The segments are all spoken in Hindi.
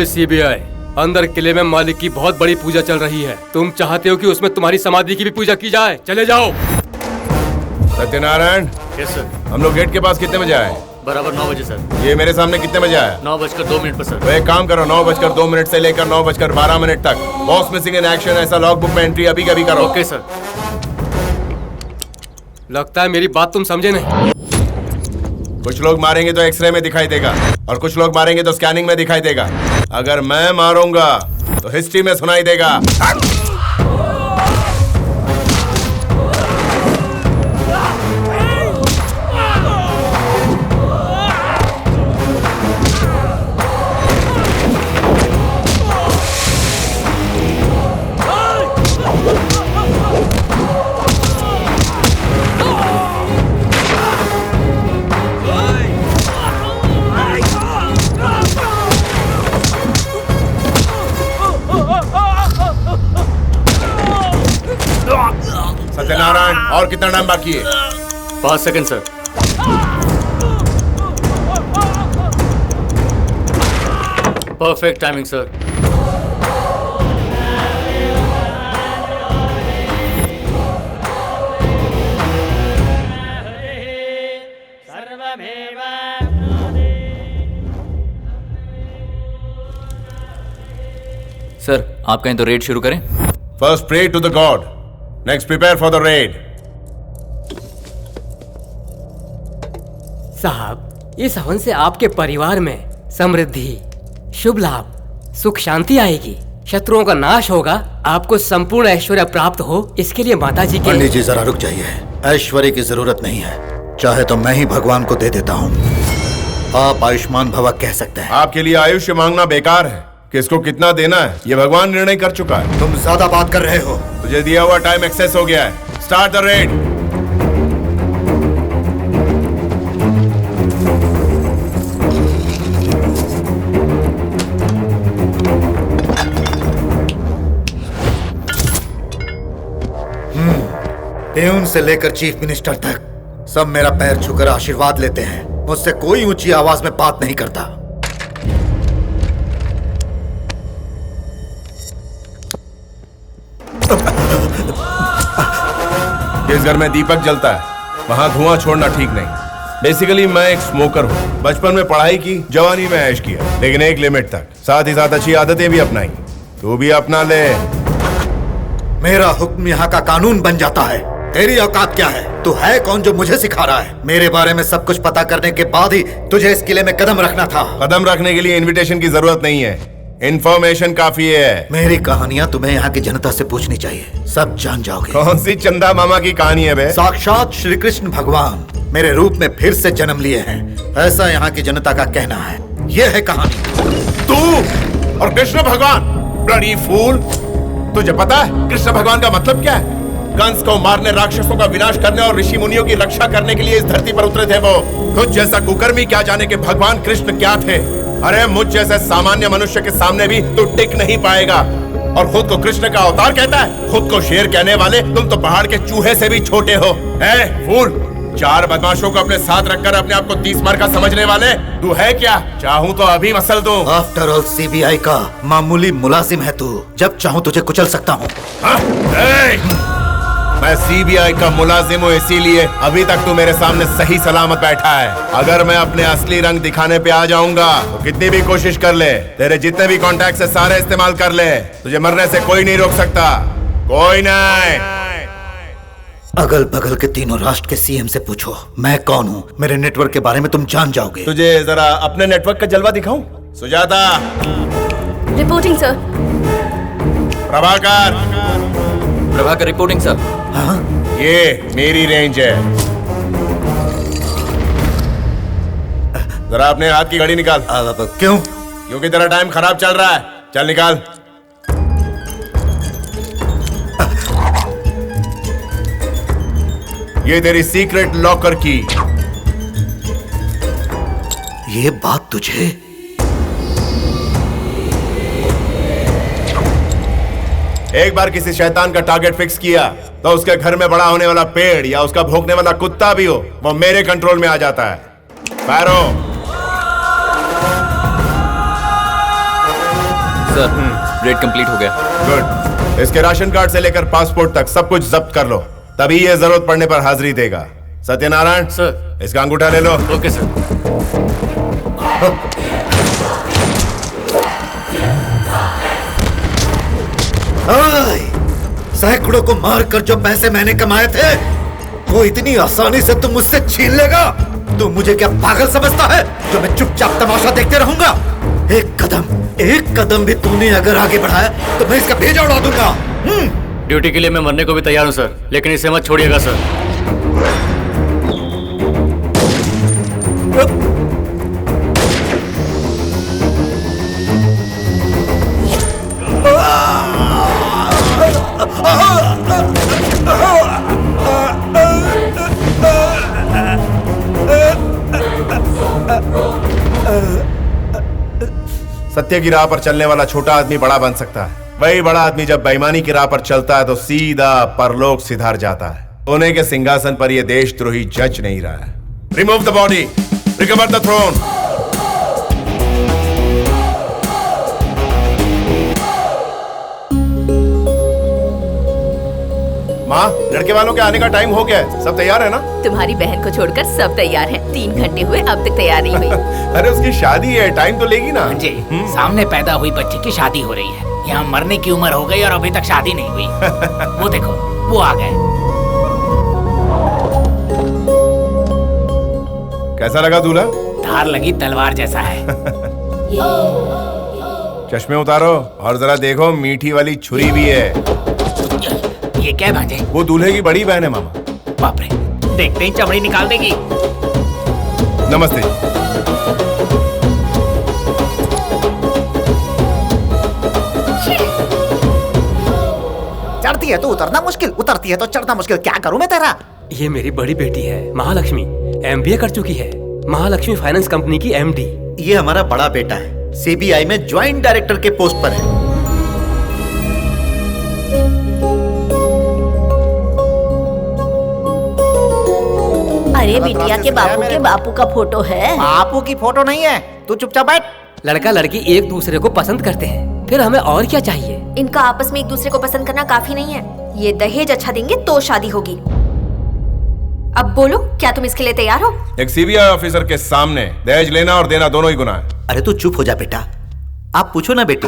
सीबीआई, अंदर किले में मालिक की बहुत बड़ी पूजा चल रही है। तुम चाहते हो कि उसमें तुम्हारी समाधि की भी पूजा की जाए? चले जाओ। सत्यनारायण। Yes sir. हम लोग गेट के पास कितने बजे आए? बराबर 9 बजे सर। ये मेरे सामने कितने बजे आया? 9:02 पर सर। तो एक काम करो, 9:02 से लेकर 9:12 तक बॉस मिसिंग इन एक्शन ऐसा लॉग बुक में एंट्री अभी कभी करो। Okay sir. लगता है मेरी बात तुम समझे नहीं। कुछ लोग मारेंगे तो एक्सरे में दिखाई देगा और कुछ लोग मारेंगे तो स्कैनिंग में दिखाई देगा। अगर मैं मारूंगा तो हिस्ट्री में सुनाई देगा। सत्यनारायण, और कितना टाइम बाकी है? 5 second sir. Perfect timing sir. Sir, आप कहें तो रेड शुरू करें। First pray to the god, next prepare for the raid. साहब, इस हवन से आपके परिवार में समृद्धि, शुभ लाभ, सुख शांति आएगी, शत्रुओं का नाश होगा, आपको संपूर्ण ऐश्वर्य प्राप्त हो, इसके लिए माताजी के। पंडित जी जरा रुक जाइए, ऐश्वर्य की जरूरत नहीं है, चाहे तो मैं ही भगवान को दे देता हूँ। आप आयुष्मान भव कह सकते हैं। आपके लिए आयुष्य मांगना बेकार है। किसको कितना देना है ये भगवान निर्णय कर चुका है। तुम ज्यादा बात कर रहे हो। तुझे दिया हुआ टाइम एक्सेस हो गया है। Start the red. प्यून से लेकर चीफ मिनिस्टर तक सब मेरा पैर छूकर आशीर्वाद लेते हैं। मुझसे कोई ऊंची आवाज में बात नहीं करता। जिस घर में दीपक जलता है वहां धुआं छोड़ना ठीक नहीं। बेसिकली मैं एक स्मोकर हूँ। बचपन में पढ़ाई की, जवानी में ऐश किया, लेकिन एक लिमिट तक। साथ ही साथ अच्छी आदतें भी अपनाई। तू भी अपना ले। मेरा हुक्म यहाँ का कानून बन जाता है। तेरी औकात क्या है? तू है कौन जो मुझे सिखा रहा है? मेरे बारे में सब कुछ पता करने के बाद ही तुझे इस किले में कदम रखना था। कदम रखने के लिए इनविटेशन की जरूरत नहीं है, इन्फॉर्मेशन काफी है। मेरी कहानियाँ तुम्हें यहाँ की जनता से पूछनी चाहिए, सब जान जाओगे। कौन सी चंदा मामा की कहानी है बे? साक्षात श्री कृष्ण भगवान मेरे रूप में फिर से जन्म लिए हैं, ऐसा यहाँ की जनता का कहना है। यह है कहानी। तू और कृष्ण भगवान, ब्लडी फूल। तुझे पता है कृष्ण भगवान का मतलब क्या है? कंस को मारने, राक्षसों का विनाश करने और ऋषि मुनियों की रक्षा करने के लिए इस धरती पर उतरे थे वो। तुझ जैसा कुकर्मी क्या जाने कि भगवान कृष्ण क्या थे। अरे मुझ जैसे सामान्य मनुष्य के सामने भी तू टिक नहीं पाएगा। और खुद को कृष्ण का अवतार कहता है। खुद को शेर कहने वाले तुम तो पहाड़ के चूहे से भी छोटे हो। ए फूल, 4 बदमाशों को अपने साथ रखकर अपने आप को 30 मार का समझने वाले तू है क्या? चाहूं तो अभी मसल दूं। आफ्टर ऑल सीबीआई का मामूली मुलाजिम है तू, जब चाहूं तुझे कुचल सकता हूँ। मैं सीबीआई का मुलाजिम हूँ, इसीलिए अभी तक तू मेरे सामने सही सलामत बैठा है। अगर मैं अपने असली रंग दिखाने पे आ जाऊंगा तो कितनी भी कोशिश कर ले, तेरे जितने भी कॉन्टैक्ट है सारे इस्तेमाल कर ले, तुझे मरने से कोई नहीं रोक सकता। कोई नहीं। अगल बगल के तीनों राष्ट्र के सीएम से पूछो मैं कौन हूँ। मेरे नेटवर्क के बारे में तुम जान जाओगे। तुझे जरा अपने नेटवर्क का जलवा दिखाऊं? Sujata. Reporting sir. Prabhakar reporting sir. हाँ? ये मेरी रेंज है। जरा अपने हाथ की घड़ी निकाल। क्यों? क्योंकि तेरा टाइम खराब चल रहा है। चल निकाल। ये तेरी सीक्रेट लॉकर की। ये बात तुझे? एक बार किसी शैतान का टारगेट फिक्स किया तो उसके घर में बड़ा होने वाला पेड़ या उसका भौंकने वाला कुत्ता भी हो, वो मेरे कंट्रोल में आ जाता है। पैरो। सर रेड कंप्लीट हो गया। गुड। इसके राशन कार्ड से लेकर पासपोर्ट तक सब कुछ जब्त कर लो, तभी ये जरूरत पड़ने पर हाजिरी देगा। सत्यनारायण सर। इसका अंगूठा ले लो। Okay sir. सैकड़ों को मारकर जो पैसे मैंने कमाए थे वो इतनी आसानी से तुम मुझसे छीन लेगा? तू मुझे क्या पागल समझता है जो मैं चुपचाप तमाशा देखते रहूंगा? एक कदम भी तूने अगर आगे बढ़ाया तो मैं इसका भेजा उड़ा दूंगा। ड्यूटी के लिए मैं मरने को भी तैयार हूँ सर, लेकिन इसे मत छोड़िएगा सर। सत्य की राह पर चलने वाला छोटा आदमी बड़ा बन सकता है, वही बड़ा आदमी जब बेईमानी की राह पर चलता है तो सीधा परलोक सिधार जाता है। सोने के सिंहासन पर यह देशद्रोही जज नहीं रहा है। Remove the body, recover the throne. माँ, लड़के वालों के आने का टाइम हो गया है, सब तैयार है ना? तुम्हारी बहन को छोड़कर सब तैयार हैं। 3 घंटे हुए अब तक तैयार नहीं हुई। अरे उसकी शादी है, टाइम तो लेगी ना। जी, सामने पैदा हुई बच्ची की शादी हो रही है। यहाँ मरने की उम्र हो गई और अभी तक शादी नहीं हुई। वो देखो, वो आ गए। कैसा लगा दूल्हा? धार लगी तलवार जैसा है। चश्मे उतारो और जरा देखो, मीठी वाली छुरी भी है। ये क्या है भांजे? वो दूल्हे की बड़ी बहन है मामा। बाप रे, देखते ही चमड़ी निकाल देगी। नमस्ते। चढ़ती है तो उतरना मुश्किल, उतरती है तो चढ़ना मुश्किल। क्या करूं मैं तेरा? ये मेरी बड़ी बेटी है महालक्ष्मी, MBA कर चुकी है। महालक्ष्मी फाइनेंस कंपनी की MD। ये हमारा बड़ा बेटा है, CBI में ज्वाइंट डायरेक्टर के पोस्ट पर है। अरे बिटिया के बापू का फोटो है। बापू की फोटो नहीं है, तू चुपचाप बैठ। लड़का लड़की एक दूसरे को पसंद करते हैं, फिर हमें और क्या चाहिए? इनका आपस में एक दूसरे को पसंद करना काफी नहीं है। ये दहेज अच्छा देंगे तो शादी होगी। अब बोलो, क्या तुम इसके लिए तैयार हो? एक CBI ऑफिसर के सामने दहेज लेना और देना दोनों ही गुनाह है। अरे तू चुप हो जा बेटा, आप पूछो ना बेटी।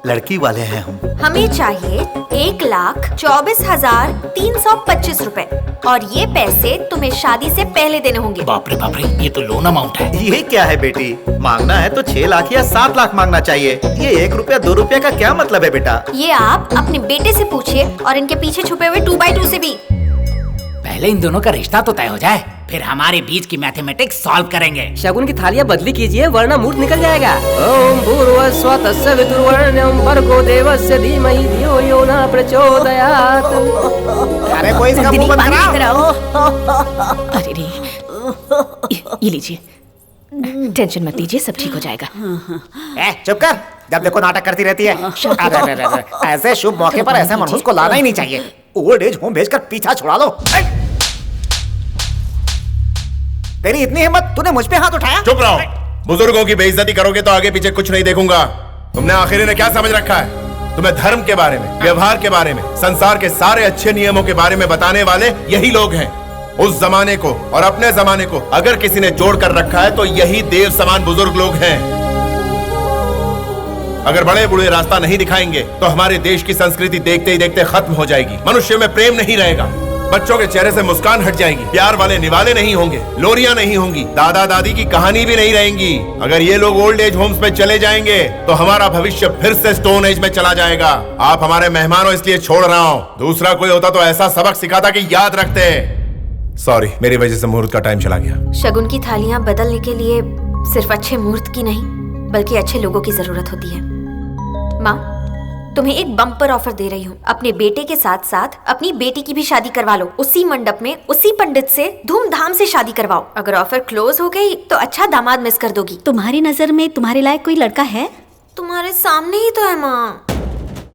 लड़की वाले हैं हम। हमें चाहिए 1,24,325 रुपए और ये पैसे तुम्हें शादी से पहले देने होंगे। बाप रे, ये तो लोन अमाउंट है। ये क्या है बेटी, मांगना है तो 6 लाख या 7 लाख मांगना चाहिए। ये 1 रुपया 2 रुपया का क्या मतलब है बेटा? ये आप अपने बेटे से पूछिए और इनके पीछे छुपे हुए 2x2 से भी। पहले इन दोनों का रिश्ता तो तय हो जाए, फिर हमारे बीच की मैथमेटिक्स सॉल्व करेंगे। शगुन की थालियां बदली कीजिए वरना मूड निकल जाएगा। ओम भूर्भुवस्सुः तस्य वितुर्वरेण्यं भर्गो देवस्य धीमहि धियो यो न प्रचोदयात्। अरे कोई इसका मुंह बंद कराओ। अरे रे, ये लीजिए, टेंशन मत लीजिए, सब ठीक हो जाएगा। चुप कर, जब देखो नाटक करती रहती है। अरे, ऐसे शुभ मौके पर ऐसे मनहूस को लाना ही नहीं चाहिए। ओल्ड एज होम भेजकर पीछा छुड़ा लो। तेरी इतनी हिम्मत, तूने मुझ पे हाथ उठाया? चुप रहो, बुजुर्गों की बेइज्जती करोगे तो आगे पीछे कुछ नहीं देखूंगा। तुमने आखिरी ने क्या समझ रखा है? तुम्हें धर्म के बारे में, व्यवहार के बारे में, संसार के सारे अच्छे नियमों के बारे में बताने वाले यही लोग हैं। उस जमाने को और अपने जमाने को अगर किसी ने जोड़ कर रखा है तो यही देव समान बुजुर्ग लोग हैं। अगर बड़े बूढ़े रास्ता नहीं दिखाएंगे तो हमारे देश की संस्कृति देखते ही देखते खत्म हो जाएगी। मनुष्य में प्रेम नहीं रहेगा, बच्चों के चेहरे से मुस्कान हट जाएगी, प्यार वाले निवाले नहीं होंगे, लोरियां नहीं होंगी, दादा दादी की कहानी भी नहीं रहेंगी। अगर ये लोग ओल्ड एज होम्स में चले जाएंगे तो हमारा भविष्य फिर से स्टोन एज में चला जाएगा। आप हमारे मेहमान हो इसलिए छोड़ रहा हूँ, दूसरा कोई होता तो ऐसा सबक सिखाता कि याद रखते। सॉरी, मेरी वजह से मुहूर्त का टाइम चला गया। शगुन की थालियां बदलने के लिए सिर्फ अच्छे मुहूर्त की नहीं बल्कि अच्छे लोगों की जरूरत होती है। माँ, तुम्हें एक बम्पर ऑफर दे रही हूँ। अपने बेटे के साथ साथ अपनी बेटी की भी शादी करवा लो। उसी मंडप में उसी पंडित से धूमधाम से शादी करवाओ। अगर ऑफर क्लोज हो गई तो अच्छा दामाद मिस कर दोगी। तुम्हारी नजर में तुम्हारे लायक कोई लड़का है? तुम्हारे सामने ही तो है माँ।